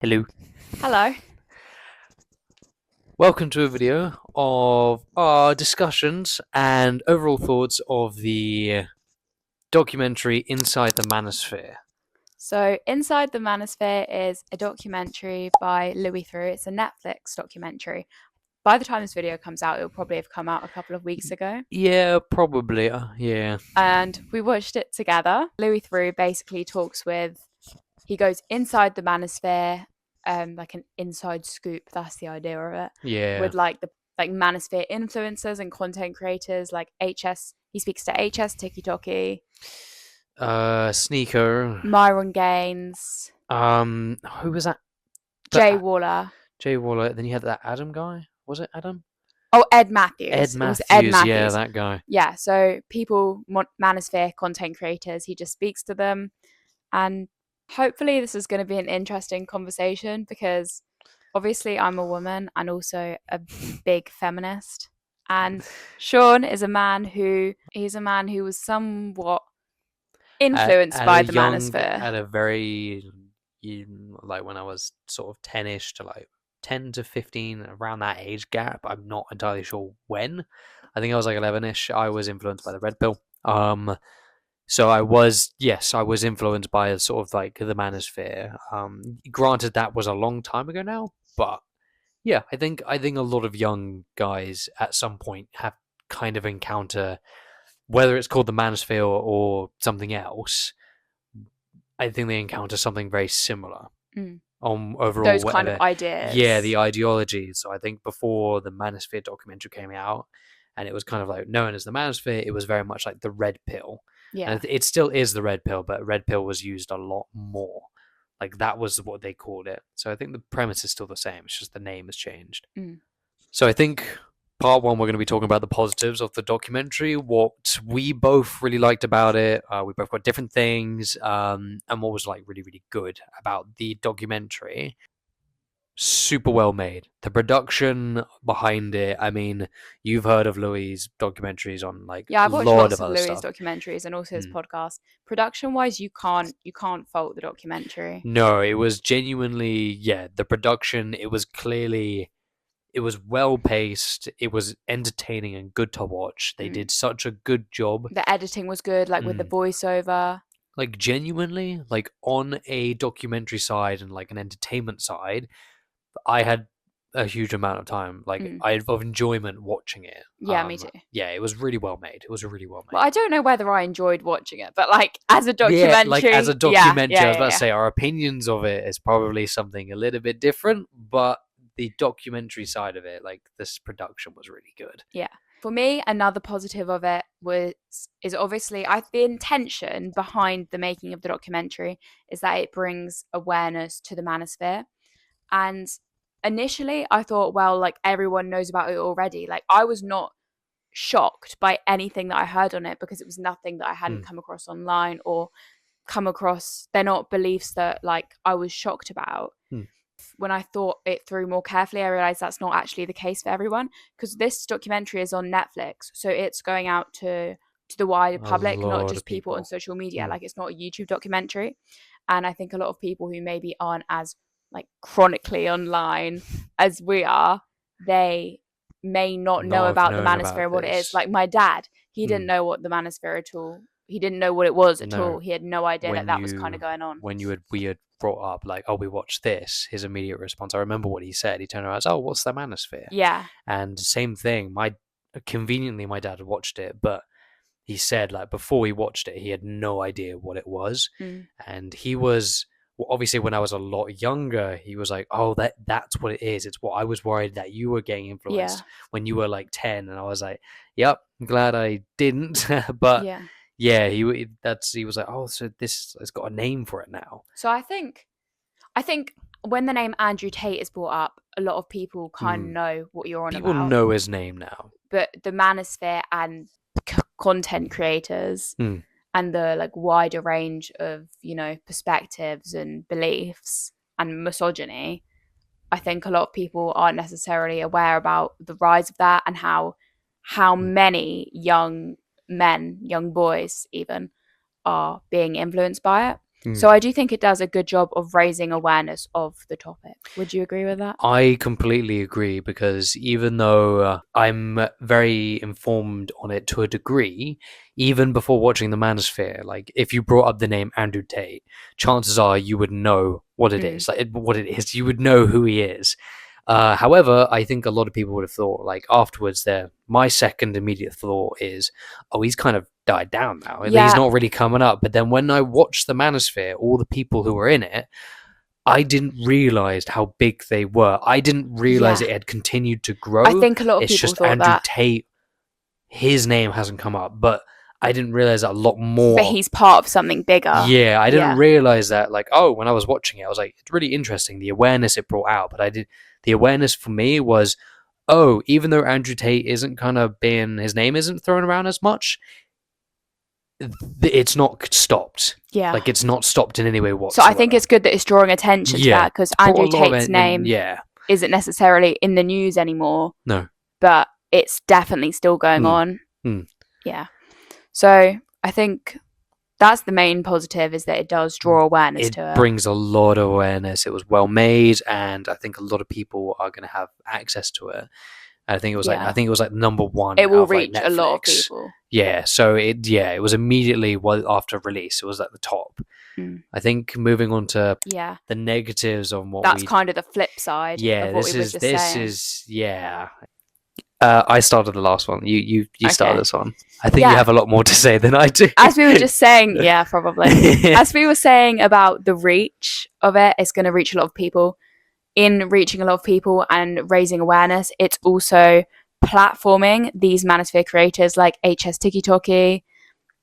Hello. Hello. Welcome to a video of our discussions and overall thoughts of the documentary Inside the Manosphere. So, Inside the Manosphere is a documentary by Louis Theroux. It's a Netflix documentary. By the time this video comes out, it will probably have come out a couple of weeks ago. Yeah, probably. Yeah. And we watched it together. Louis Theroux basically he goes inside the Manosphere, like an inside scoop. That's the idea of it. Yeah. With like Manosphere influencers and content creators like HS. He speaks to HS, Tiki Toki, Sneaker. Myron Gaines, Who was that? Jay The Waller. Jay Waller. Then you had that Adam guy. Was it Adam? Oh, Ed Ed Matthews. It was Ed Matthews. Yeah, Matthews. that guy. Yeah, so people, Manosphere content creators, he just speaks to them. And hopefully, this is going to be an interesting conversation because obviously, I'm a woman and also a big feminist. And Sean is he's a man who was somewhat influenced by the Manosphere. At a very, like when I was sort of 10ish to like 10 to 15, around that age gap. I'm not entirely sure when. I think I was like 11ish. I was influenced by the red pill. So yes, I was influenced by sort of like the manosphere. Granted, that was a long time ago now, but yeah, I think a lot of young guys at some point have kind of encounter, whether it's called the manosphere or something else. I think they encounter something very similar Mm. on overall Those kind of whatever. Yeah, ideas. the ideology. So I think before the manosphere documentary came out, and it was kind of like known as the manosphere, it was very much like the red pill, Yeah. and it still is the red pill, but red pill was used a lot more. Like that was what they called it. So I think the premise is still the same. It's just the name has changed. Mm. So I think part one, we're going to be talking about the positives of the documentary, what we both really liked about it. We both got different things, and what was like really, really good about the documentary. Super well made. The production behind it. I mean, you've heard of Louis' documentaries on like Yeah, a I've watched lot lots of of other Louis' stuff. documentaries and also his Mm. podcast. Production wise, you can't fault the documentary. No, it was genuinely, yeah, the production, it was well paced, it was entertaining and good to watch. They Mm. did such a good job. The editing was good, like with the Mm. voiceover. Like genuinely, like on a documentary side and like an entertainment side, I had a huge amount of time, like Mm. I of enjoyment watching it. Yeah, me too. Yeah, it was really well made. It was really well Well, made. I don't know whether I enjoyed watching it, but like as a Yeah, like as a documentary, yeah, documentary, yeah, I was yeah, about to yeah. say our opinions of it is probably something a little bit different, but the documentary side of it, like this production was really good. Yeah. For me, another positive of it is obviously the intention behind the making of the documentary is that it brings awareness to the manosphere. And initially I thought, well, like everyone knows about it already. Like I was not shocked by anything that I heard on it because it was nothing that I hadn't Mm, come across online or come across. They're not beliefs that like I was shocked about. mm. When I thought it through more carefully, I realized that's not actually the case for everyone because this documentary is on Netflix, so it's going out to the wider A public, not lot of just people on people. social media. Mm. Like it's not a YouTube documentary, and I think a lot of people who maybe aren't as like chronically online as we are, they may not know Not have about the known manosphere about and what it is. this. Like my dad, he didn't Mm. know what the manosphere at all. He didn't know what it was at No, all. He had no idea that when that was kind of you going on. we had brought up like, oh, we watched this, his immediate response, I remember what he said. He turned around and said, oh, what's the manosphere? Yeah. And same thing, my conveniently my dad had watched it, but he said like before he watched it, he had no idea what it was. Mm. And he was, well, obviously when I was a lot younger, he was like, oh, that's what it is. It's what I was worried that you were getting Yeah. influenced when you were like 10. And I was like, yep, I'm glad I didn't. But Yeah. yeah, he was like, oh, so this has got a name for it now. So I think when the name Andrew Tate is brought up, a lot of people kind of Mm. know what you're on People about. know his name now. But the manosphere and content creators Mm. and the like wider range of, perspectives and beliefs and misogyny, I think a lot of people aren't necessarily aware about the rise of that and how Mm. many young men, young boys even, are being influenced by it. So I do think it does a good job of raising awareness of the topic. Would you agree with that? I completely agree, because even though I'm very informed on it to a degree, even before watching the Manosphere, like if you brought up the name Andrew Tate, chances are you would know what it is. What it is, you would know who he is. However, I think a lot of people would have thought, like afterwards, my second immediate thought is, oh, he's kind of died down now. He's not really coming up. But then when I watched the Manosphere, all the people who were in it, I didn't realize how big they were. I didn't realize it had continued to grow. I think a lot of it's people just thought Andrew that. Tate, his name hasn't come up, but I didn't realize that a lot more. But he's part of something bigger. Yeah, I didn't realize that. Like, oh, when I was watching it, I was like, it's really interesting, the awareness it brought out. But the awareness for me was, oh, even though Andrew Tate isn't kind of his name isn't thrown around as much, it's not stopped. Yeah. Like, it's not stopped in any way whatsoever. So I think it's good that it's drawing attention to that, because Andrew Tate's name isn't necessarily in the news anymore. No. But it's definitely still going on. Yeah. So I think that's the main positive, is that it does draw awareness to it. It brings a lot of awareness. It was well made, and I think a lot of people are going to have access to it. I think it was like number one. It will reach a lot of people. Yeah, so it was immediately after release. It was at the top. I think moving on to the negatives on what that's kind of the flip side. Yeah, of what this saying. is I started the last one. You started this one. I think you have a lot more to say than I do. As we were just saying, yeah, probably. As we were saying about the reach of it, it's going to reach a lot of people. In reaching a lot of people and raising awareness, it's also platforming these manosphere creators like HS TikToky.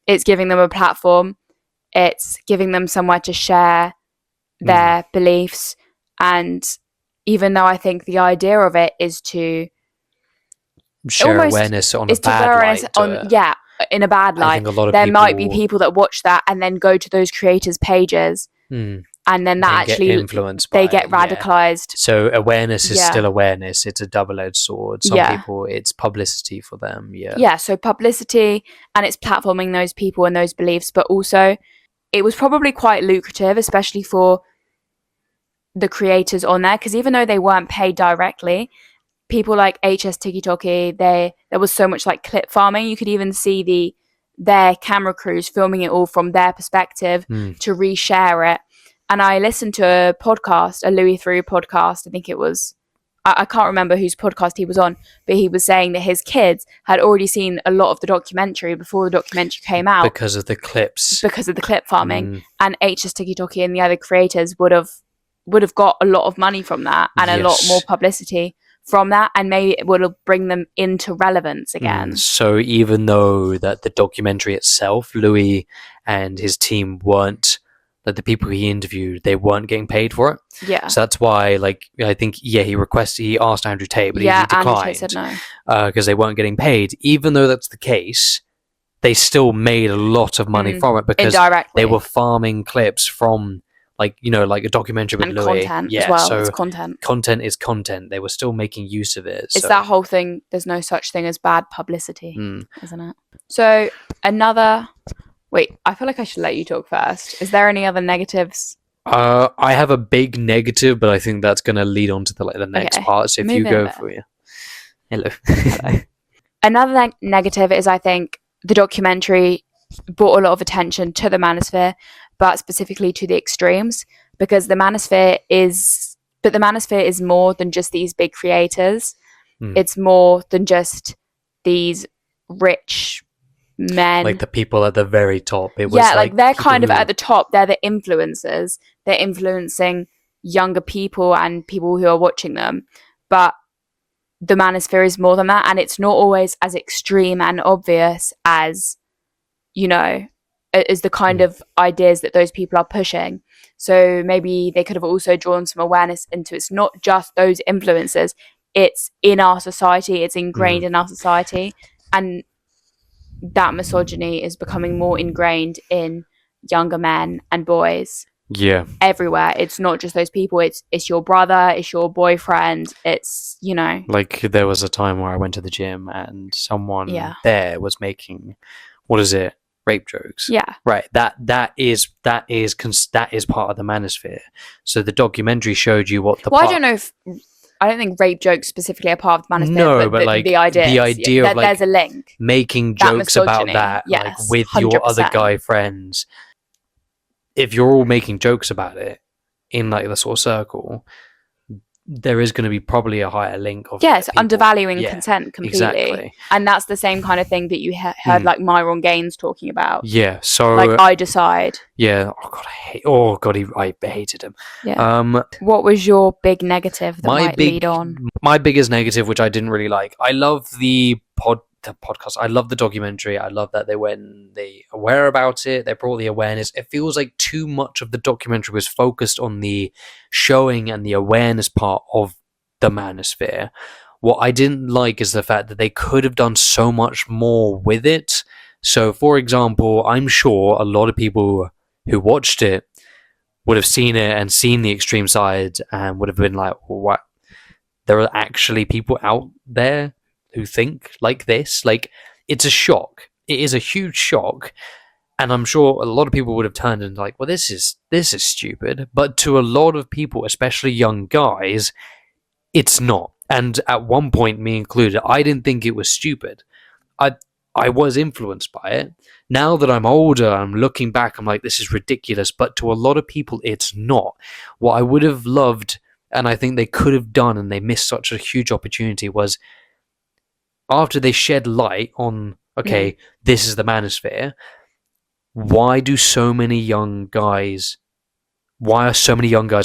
It's giving them a platform. It's giving them somewhere to share their beliefs. And even though I think the idea of it is to share awareness on a bad light. In a bad light. There might be people that watch that and then go to those creators' pages. And then that actually get influenced they get radicalized. So awareness is still awareness. It's a double-edged sword. Some people, it's publicity for them. So publicity, and it's platforming those people and those beliefs, but also it was probably quite lucrative, especially for the creators on there, because even though they weren't paid directly, people like HS TikToky, there was so much like clip farming. You could even see their camera crews filming it all from their perspective to reshare it. And I listened to a podcast, a Louis Theroux podcast. I think it was, I can't remember whose podcast he was on, but he was saying that his kids had already seen a lot of the documentary before the documentary came out. Because of the clips. Because of the clip farming. And HS TikToky and the other creators would have got a lot of money from that and a lot more publicity from that, and maybe it would bring them into relevance again. So even though that the documentary itself, Louis and his team weren't, that the people he interviewed, they weren't getting paid for it. Yeah. So that's why, like, I think, he asked Andrew Tate, but he declined. Andrew Tate said no. Because they weren't getting paid. Even though that's the case, they still made a lot of money from it, because indirectly. They were farming clips from, like a documentary with and Louis. Content as well. So it's content. Content is content. They were still making use of it. It's that whole thing. There's no such thing as bad publicity, isn't it? So wait, I feel like I should let you talk first. Is there any other negatives? I have a big negative, but I think that's going to lead on to the next part. So if you go for it. Hello. Another negative is, I think, the documentary brought a lot of attention to the manosphere, but specifically to the extremes, because the manosphere is more than just these big creators. It's more than just these rich men, like the people at the very top. It was like they're kind of at the top. They're the influencers. They're influencing younger people and people who are watching them. But the manosphere is more than that, and it's not always as extreme and obvious as, as the kind of ideas that those people are pushing. So maybe they could have also drawn some awareness into, it's not just those influencers. It's in our society. It's ingrained in our society, and that misogyny is becoming more ingrained in younger men and boys. Everywhere. It's not just those people. It's your brother, it's your boyfriend, it's, like there was a time where I went to the gym and someone there was making, what is it, rape jokes. Yeah. Right. That is part of the manosphere. So the documentary showed you what the Well, I don't think rape jokes specifically are part of the manosphere, No, but but like the idea the is, idea of like there's a link. making That jokes about misogyny, that, like yes, with your other 100%. guy friends. If you're all making jokes about it in like the sort of circle, there is going to be probably a higher link of Yes, people. undervaluing Yeah, consent completely. exactly. And that's the same kind of thing that you heard like Myron Gaines talking about. Yeah, so like I decide. Yeah. I hated him. Yeah. What was your big negative that might lead on? My biggest negative, which I didn't really like. I love the podcast. I love the documentary. I love that they aware about it. They brought the awareness. It feels like too much of the documentary was focused on the showing and the awareness part of the manosphere. What I didn't like is the fact that they could have done so much more with it. So, for example, I'm sure a lot of people who watched it would have seen it and seen the extreme side and would have been like, what? There are actually people out there who think like this. Like, it's a shock. It is a huge shock. And I'm sure a lot of people would have turned and like, well, this is stupid. But to a lot of people, especially young guys, it's not. And at one point, me included, I didn't think it was stupid. I was influenced by it. Now that I'm older, I'm looking back, I'm like, this is ridiculous. But to a lot of people, it's not. What I would have loved, and I think they could have done, and they missed such a huge opportunity, was after they shed light on, okay, this is the manosphere, why are so many young guys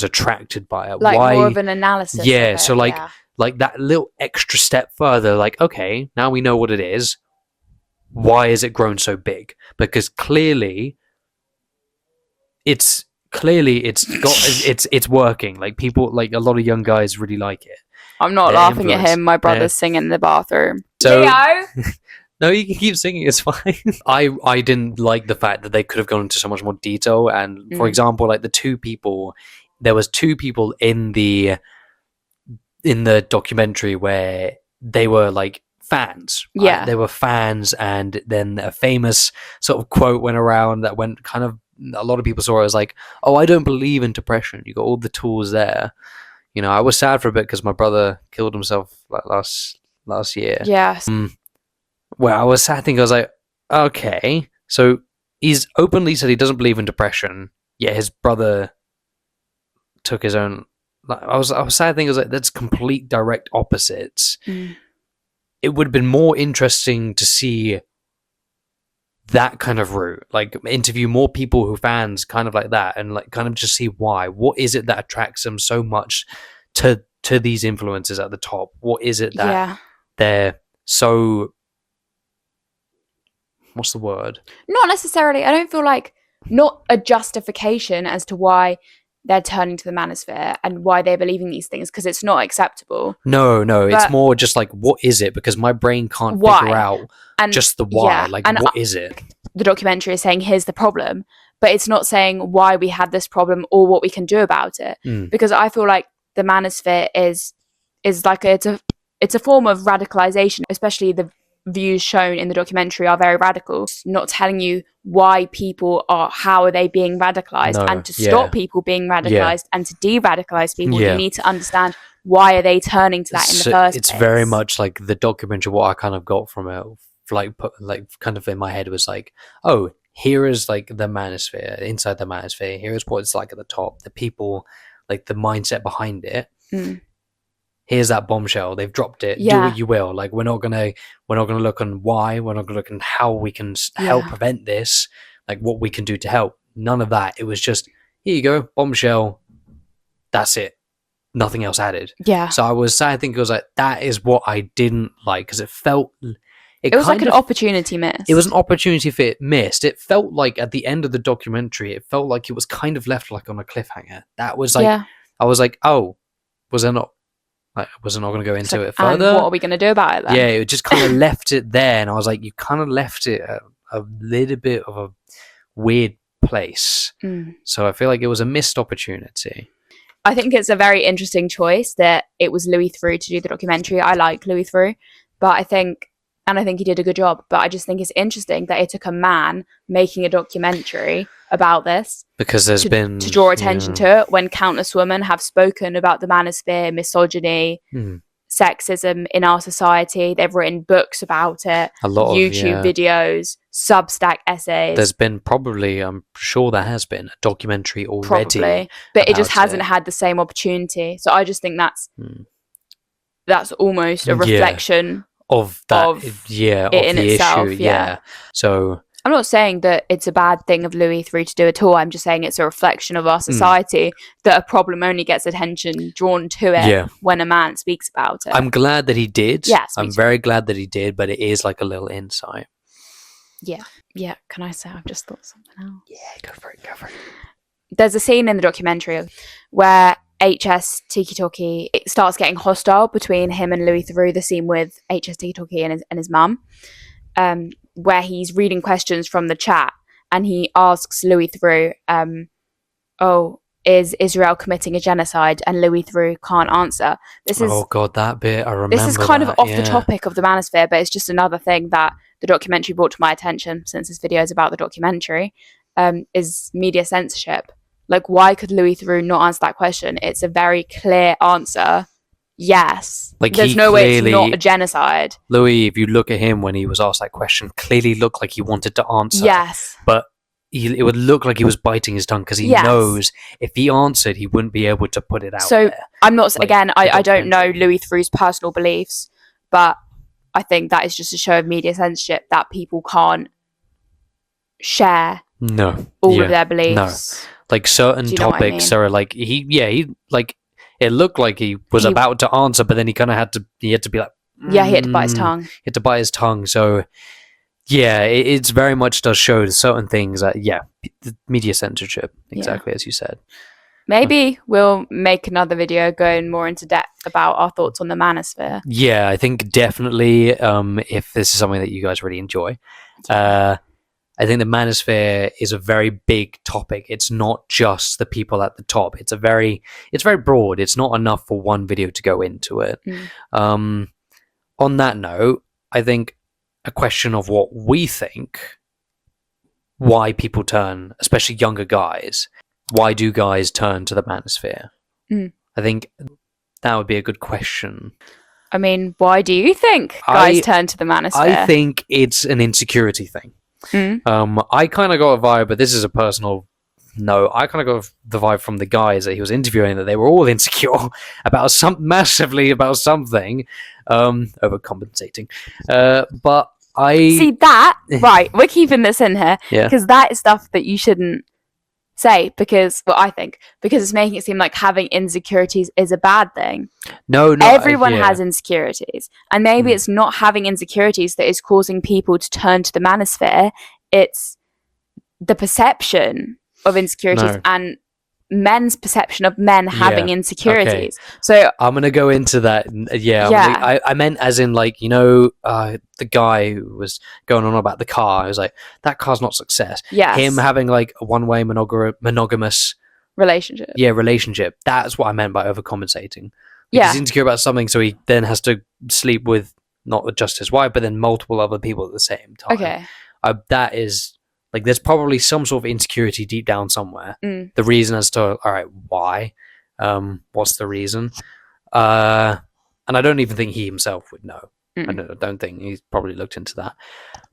attracted by it? Like why more of an analysis. Yeah, of it, so like that little extra step further, like, okay, now we know what it is. Why has it grown so big? Because clearly it's working. Like, people, like a lot of young guys really like it. I'm not laughing at him. My brother's singing in the bathroom. So, Leo. No, you can keep singing. It's fine. I didn't like the fact that they could have gone into so much more detail. And for example, like there was two people in the documentary where they were like fans. Right? Yeah. They were fans, and then a famous sort of quote went around that went kind of, a lot of people saw it as like, oh, I don't believe in depression. You got all the tools there. You know, I was sad for a bit because my brother killed himself like last year. Yes. Well, I was sad. I think I was like, okay, so he's openly said he doesn't believe in depression, yet his brother took his own. Like, I was sad. I think I was like, that's complete direct opposites. It would have been more interesting to see that kind of route, like interview more people who fans kind of like that, and like kind of just see why. What is it that attracts them so much to these influencers at the top? What is it that they're so, what's the word? Not necessarily. I don't feel like, not a justification as to why they're turning to the manosphere and why they're believing these things, because it's not acceptable. No, it's more just like, what is it? Because my brain can't figure out just the why. Like, what is it? The documentary is saying, here's the problem, but it's not saying why we had this problem or what we can do about it. Because I feel like the manosphere is like it's a form of radicalization, especially the views shown in the documentary are very radical. It's not telling you why people are, how are they being radicalized, and to stop people being radicalized and to de-radicalize people, you need to understand why are they turning to that in the first place. It's very much like the documentary. What I kind of got from it, kind of in my head, was like, oh, here is like the manosphere, inside the manosphere. Here is what it's like at the top. The people, like the mindset behind it. Here's that bombshell. They've dropped it. Do what you will. Like, we're not gonna look on why. We're not gonna look on how we can help prevent this. Like, what we can do to help. None of that. It was just, here you go, bombshell. That's it. Nothing else added. Yeah. So I think it was like, that is what I didn't like, because it felt. It was like an opportunity missed. It was an opportunity missed. It felt like at the end of the documentary, it felt like it was kind of left like on a cliffhanger. That was like, I was like, oh, was there not? I was not going to go into it further. And what are we going to do about it then? Yeah, it just kind of left it there, and I was like, you kind of left it a little bit of a weird place. So I feel like it was a missed opportunity. I think it's a very interesting choice that it was Louis Theroux to do the documentary. I like Louis Theroux, but I think and I think he did a good job. But I just think it's interesting that it took a man making a documentary about this because there's been to draw attention to it, when countless women have spoken about the manosphere, misogyny, sexism in our society. They've written books about it, a lot YouTube of videos, Substack essays. There's been probably, I'm sure there has been a documentary already, probably, but it just hasn't had the same opportunity. So I just think that's almost a reflection of that, of it in the itself, issue. So I'm not saying that it's a bad thing of Louis III to do at all. I'm just saying it's a reflection of our society that a problem only gets attention drawn to it when a man speaks about it. I'm glad that he did. Yes, I'm very glad that he did, but it is like a little insight. Yeah. Can I say I've just thought something else? Yeah, go for it. There's a scene in the documentary where HS Tiki Toki starts getting hostile between him and Louis Theroux. The scene with HS Tiki Toki and his mum, where he's reading questions from the chat, and he asks Louis Theroux, "Oh, is Israel committing a genocide?" And Louis Theroux can't answer. Oh God, that bit I remember. This is kind of off the topic of the manosphere, but it's just another thing that the documentary brought to my attention, since this video is about the documentary, is media censorship. Like, why could Louis Theroux not answer that question? It's a very clear answer. Yes. Like, there's no way it's not a genocide. Louis, if you look at him when he was asked that question, clearly looked like he wanted to answer. Yes. But it would look like he was biting his tongue, because he knows if he answered, he wouldn't be able to put it out there. I'm not, like, again, I don't know Louis Theroux's personal beliefs, but I think that is just a show of media censorship, that people can't share all of their beliefs. No. Like, certain topics are like, he like, it looked like he was about to answer, but then he kind of had to be like, he had to bite his tongue. He had to bite his tongue. So, it's very much does show certain things that, media censorship, exactly as you said. Maybe we'll make another video going more into depth about our thoughts on the manosphere. Yeah, I think definitely, if this is something that you guys really enjoy, I think the manosphere is a very big topic. It's not just the people at the top. It's very broad. It's not enough for one video to go into it. On that note, I think a question of what we think, why people turn, especially younger guys, why do guys turn to the manosphere? I think that would be a good question. I mean, why do you think guys turn to the manosphere? I think it's an insecurity thing. I kind of got a vibe, but this is a personal note. I kind of got the vibe from the guys that he was interviewing that they were all insecure about massively about something, overcompensating. But I see that right. We're keeping this in here because that is stuff that you shouldn't say, because I think it's making it seem like having insecurities is a bad thing. No, everyone has insecurities, and maybe it's not having insecurities that is causing people to turn to the manosphere. It's the perception of insecurities and men's perception of men having insecurities. Okay. So I'm gonna go into that. I meant as in, like, the guy who was going on about the car. I was like, that car's not success. Him having like a one-way monogamous relationship. That's what I meant by overcompensating. He's insecure about something, so he then has to sleep with not just his wife, but then multiple other people at the same time. Okay. That is, like, there's probably some sort of insecurity deep down somewhere. The reason as to, all right, why? What's the reason? And I don't even think he himself would know. I don't think he's probably looked into that.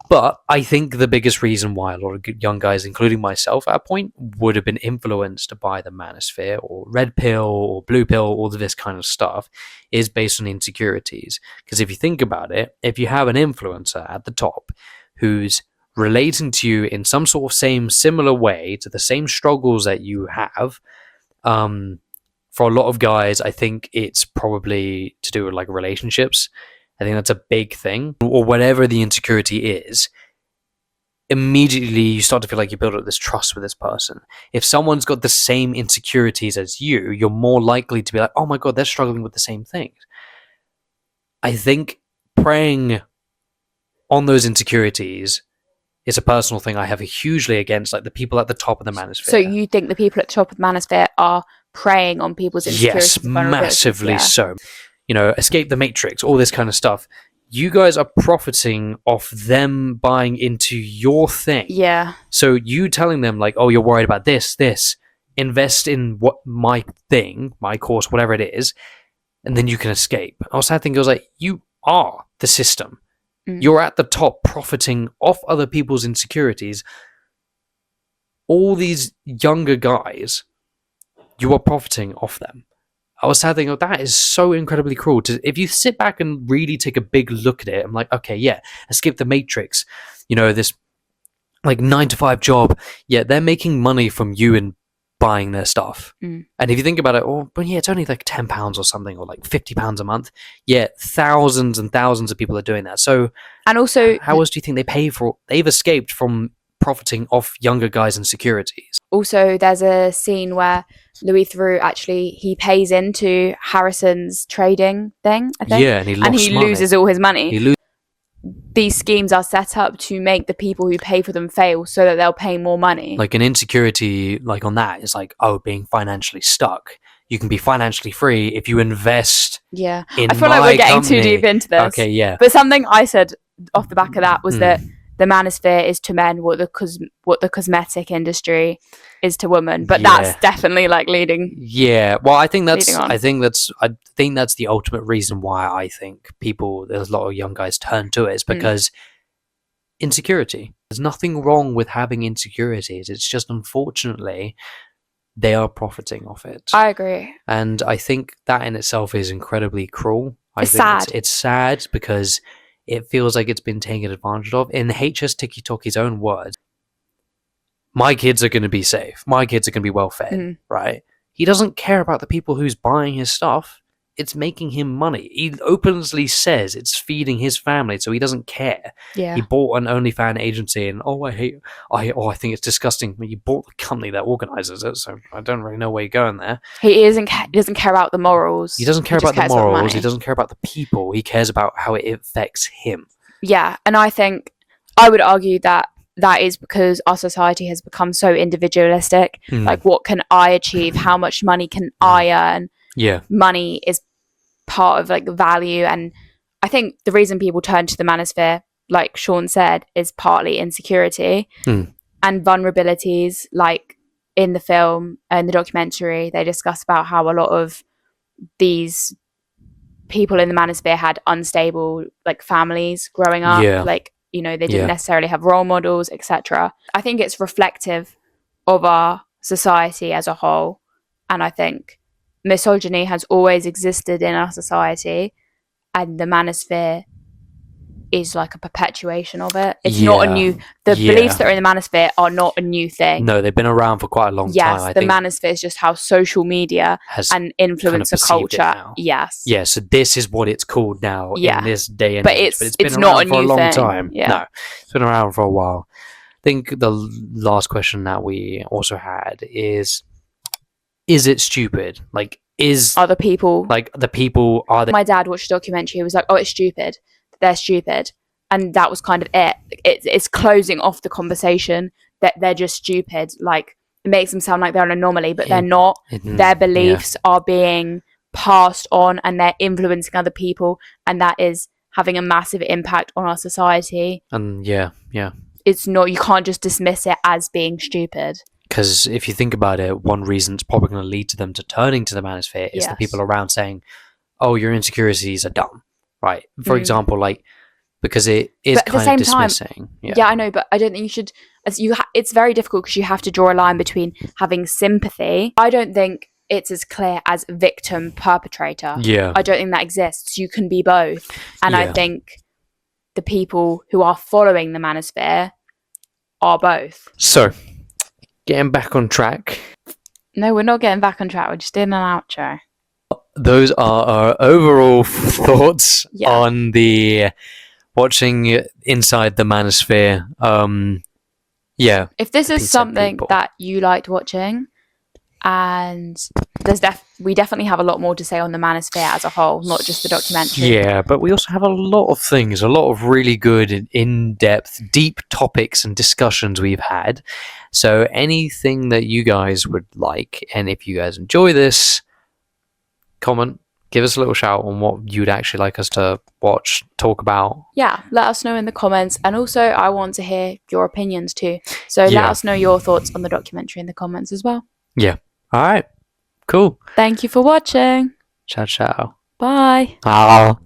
But I think the biggest reason why a lot of young guys, including myself at a point, would have been influenced by the manosphere or red pill or blue pill, all of this kind of stuff, is based on insecurities. Because if you think about it, if you have an influencer at the top who's relating to you in some sort of similar way to the same struggles that you have, for a lot of guys, I think it's probably to do with like relationships. I think that's a big thing, or whatever the insecurity is. Immediately you start to feel like you build up this trust with this person. If someone's got the same insecurities as you, you're more likely to be like, oh my God, they're struggling with the same things. I think preying on those insecurities is a personal thing I have hugely against, like, the people at the top of the manosphere. So you think the people at the top of the manosphere are preying on people's insecurities? Yes, massively so. Escape the Matrix, all this kind of stuff. you guys are profiting off them buying into your thing. Yeah. So you telling them like, oh, you're worried about this, invest in what my thing, my course, whatever it is, and then you can escape. I was sad thing was like, you are the system. You're at the top, profiting off other people's insecurities. All these younger guys, you are profiting off them. I was sad thinking, that is so incredibly cruel. If you sit back and really take a big look at it, I'm like, okay, yeah, escape the Matrix. You know, this like 9-to-5 job. Yeah, they're making money from you and buying their stuff. And if you think about it, but yeah, it's only like £10 or something, or like £50 a month. Yeah, thousands and thousands of people are doing that. So, and also, how else do you think they pay for? They've escaped from profiting off younger guys' insecurities. Also, there's a scene where Louis Theroux actually he pays into Harrison's trading thing, I think. Yeah, and he loses all his money. He These schemes are set up to make the people who pay for them fail so that they'll pay more money. Like an insecurity, like on that, is like, being financially stuck. You can be financially free if you invest. Yeah, in I feel like we're getting company. too deep into this. Okay, yeah. But something I said off the back of that was that the manosphere is to men what the cosmetic industry is to women. But that's definitely like leading. Yeah, well, I think that's the ultimate reason why I think there's a lot of young guys turn to it, is because insecurity. There's nothing wrong with having insecurities. It's just, unfortunately, they are profiting off it. I agree. And I think that in itself is incredibly cruel. It's sad. It's sad because it feels like it's been taken advantage of. In HS Tiki-Toki's own words, my kids are going to be safe. My kids are going to be well fed, right? He doesn't care about the people who's buying his stuff. It's making him money. He openly says it's feeding his family, so he doesn't care. Yeah. He bought an OnlyFans agency, and I think it's disgusting. He bought the company that organizes it, so I don't really know where you're going there. He doesn't care about the morals. He doesn't care about the morals. He doesn't care about the people. He cares about how it affects him. Yeah, and I think I would argue that is because our society has become so individualistic. Like, what can I achieve? How much money can I earn? Yeah. Money is part of like value, and I think the reason people turn to the manosphere, like Sean said, is partly insecurity and vulnerabilities. Like in the film and the documentary, they discuss about how a lot of these people in the manosphere had unstable like families growing up. Like, you know, they didn't necessarily have role models, etc. I think it's reflective of our society as a whole, and I think misogyny has always existed in our society, and the manosphere is like a perpetuation of it. It's not a new. The beliefs that are in the manosphere are not a new thing. No, they've been around for quite a long time. Yes, the manosphere is just how social media and influencer culture. Yes. Yeah, so this is what it's called now in this day and age. But it's been not around for a long time. Yeah. No, it's been around for a while. I think the last question that we also had is it stupid? Like, are the people My dad watched a documentary. He was like, "Oh, it's stupid. They're stupid," and that was kind of it. It's closing off the conversation that they're just stupid. Like, it makes them sound like they're an anomaly, but they're not. Their beliefs are being passed on, and they're influencing other people, and that is having a massive impact on our society. And it's not. You can't just dismiss it as being stupid. Because if you think about it, one reason it's probably going to lead to them to turning to the manosphere is the people around saying, "Oh, your insecurities are dumb," right? For example, like, because it is kind of dismissing. Yeah, I know, but I don't think you should. It's very difficult because you have to draw a line between having sympathy. I don't think it's as clear as victim perpetrator. Yeah, I don't think that exists. You can be both, and I think the people who are following the manosphere are both. So, getting back on track. No, we're not getting back on track. We're just doing an outro. Those are our overall thoughts on the watching inside the manosphere. If this is something that you liked watching, and we definitely have a lot more to say on the manosphere as a whole, not just the documentary. Yeah, but we also have a lot of things, a lot of really good, in-depth, deep topics and discussions we've had. So anything that you guys would like, and if you guys enjoy this, comment, give us a little shout on what you'd actually like us to watch, talk about. Yeah, let us know in the comments. And also, I want to hear your opinions too. So let Yeah. us know your thoughts on the documentary in the comments as well. Yeah. All right. Cool. Thank you for watching. Ciao, ciao. Bye. Ah.